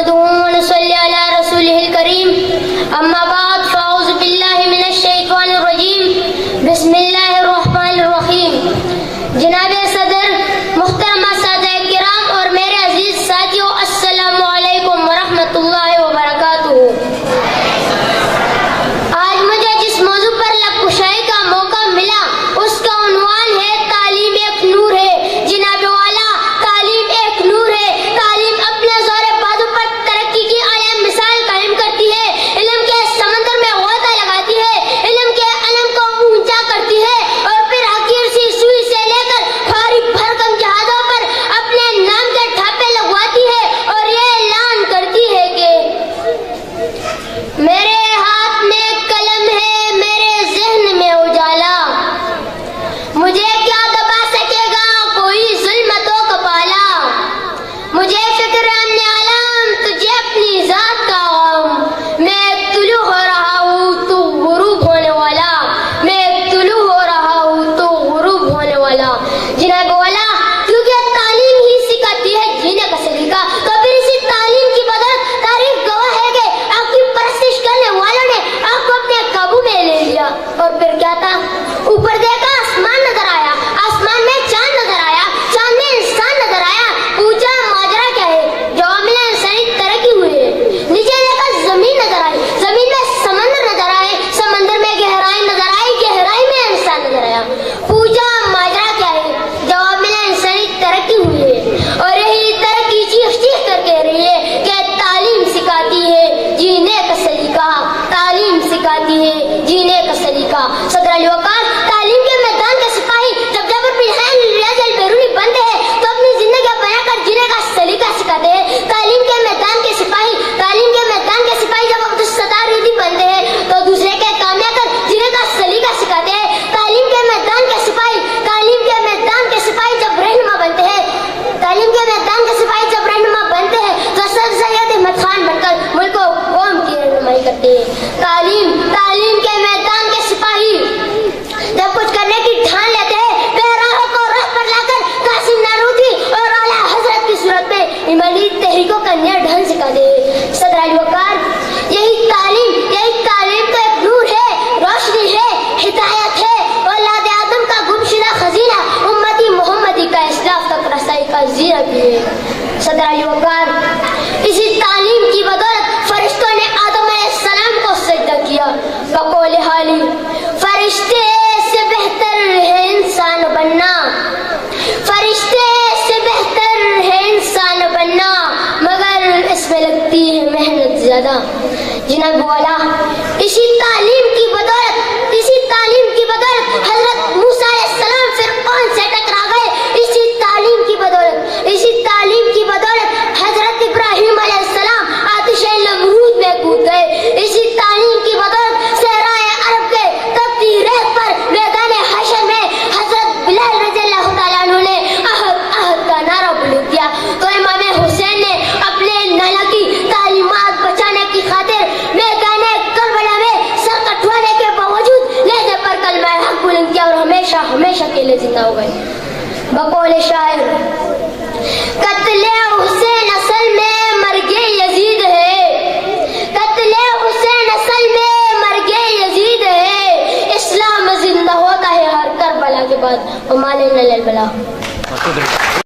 نحمده ونصلي على رسوله الكريم اما بعد فاعوذ باللہ من الشیطان الرجیم بسم اللہ الرحمن الرحیم۔ جناب صدر، محترمہ سادہ کرام اور میرے عزیز ساتھیوں، السلام علیکم ورحمۃ اللہ وبرکاتہ۔ آج مجھے جس موضوع پر لب کشائی کا موقع ملا اس کا عنوان ہے تعلیم ایک نور ہے۔ جناب والا، تعلیم ایک نور ہے۔ تعلیم اپنے زور بازو پر ترقی کی عالم مثال قائم کرتی ہے، علم کے سمندر میں غوطہ لگاتی ہے، علم کے علم کو اونچا کرتی ہے اور پھر حقیر سی سوئی سے لے کر بھاری بھرکم جہازوں پر اپنے نام کے ٹھاپے لگواتی ہے اور یہ اعلان کرتی ہے کہ میرے ہاتھ میں قلم ہے، میرے ذہن میں اجالا، مجھے کیا دبا سکے گا کوئی ظلمتوں کا پالا، مجھے فکر امن عالم تجھے اپنی ذات کا غم، میں ایک طلوع ہو رہا ہوں تو غروب ہونے والا، میں ایک طلوع ہو رہا ہوں تو غروب ہونے والا۔ جناب والا، کیونکہ تعلیم ہی سکھاتی ہے جینے کا سلیقہ، تو پھر اسی تعلیم کی بدولت تاریخ گواہ ہے کہ آپ کی پرستش کرنے والوں نے آپ کو اپنے قابو میں لے لیا۔ اور پھر کیا تھا؟ اوپر دیکھا آسمان نظر آیا، آسمان میں چاند نظر آیا، چاند میں انسان نظر آیا، پوچھا ماجرا کیا ہے؟ جواب ملا انسانی ترقی ہوئی ہے۔ نیچے دیکھا زمین نظر آئی، زمین میں سمندر نظر آئے، سمندر میں گہرائی نظر آئی، گہرائی میں انسان نظر آیا، پوچھا ماجرا کیا ہے؟ جواب ملا انسانی ترقی ہوئی ہے۔ اور یہی ترقی چیخ چیخ کر کہہ رہی ہے کہ تعلیم سکھاتی ہے جینے کا سلیقہ، تعلیم سکھاتی ہے جینے کا سلیقہ۔ صدر علی وقار، تعلیم کے میدان کے سپاہی جب جبر پنہان ریاض البیرونی بنتے ہیں تو اپنی زندگی بنا کر جینے کا سلیقہ سکھاتے ہیں۔ تعلیم کے میدان کے سپاہی، تعلیم کے میدان کے سپاہی جب عبدالستار ریدی بنتے ہیں تو دوسرے کے کام آ کر جینے کا سلیقہ سکھاتے ہیں۔ تعلیم کے میدان کے سپاہی، تعلیم کے میدان کے سپاہی جب رہنما بنتے ہیں، تعلیم کے میدان کے سپاہی جب رہنما بنتے ہیں تو سر سید احمد خان بن کر ملک و قوم کی رہنمائی کرتے ہیں۔ تعلیم کے میدان کے سپاہی جب کچھ کرنے کی ٹھان لیتے ہیں، پیراہوں کو راہ پر لا کر قاسم نانوتوی اور اعلیٰ حضرت کی صورت میں ایمانی تحریکوں کا نیا ڈھنگ سکھاتے ہیں۔ صدر علی وقار، یہی تعلیم تو ایک نور ہے، روشنی ہے، ہدایت ہے، اولاد آدم کا گمشدہ خزینہ، امتی محمدی کا اسلاف تک رسائی کا زینہ بھی ہے۔ صدر علی وقار، اسی تعلیم کی بدولت فرشتوں نے آدم علیہ السلام کو سجدہ کیا۔ بقول حالی فرشتے سے بہتر ہے انسان بننا، فرشتے سے بہتر ہے انسان بننا، مگر اس میں لگتی ہے محنت زیادہ۔ جناب والا، اسی تعلیم کی بدولت حضرت موسیٰ علیہ السلام فرعون سے ٹکرا گئے، اسی تعلیم کی بدولت حضرت ابراہیم علیہ السلام آتش نمرود میں کود گئے، اسی تعلیم کی بدولت صحرائے عرب کے تپتی ریت پر میدان حشر میں حضرت بلال رضی اللہ تعالیٰ عنہ نے عہد کا نعرہ بلند کیا، تو امام حسین نے اپنے نانا کی تعلیمات بچانے کی خاطر میدان کربلا میں سر کٹوانے کے باوجود لہجے پر کلمہ حق بلند کیا اور ہمیشہ کے لیے زندہ ہو گئے۔ بقول شاعر، قتل حسین اصل میں مرگ یزید ہے، قتل حسین اصل میں مرگ یزید ہے، اسلام زندہ ہوتا ہے ہر کربلا کے بعد، وما لنا الا البلاغ۔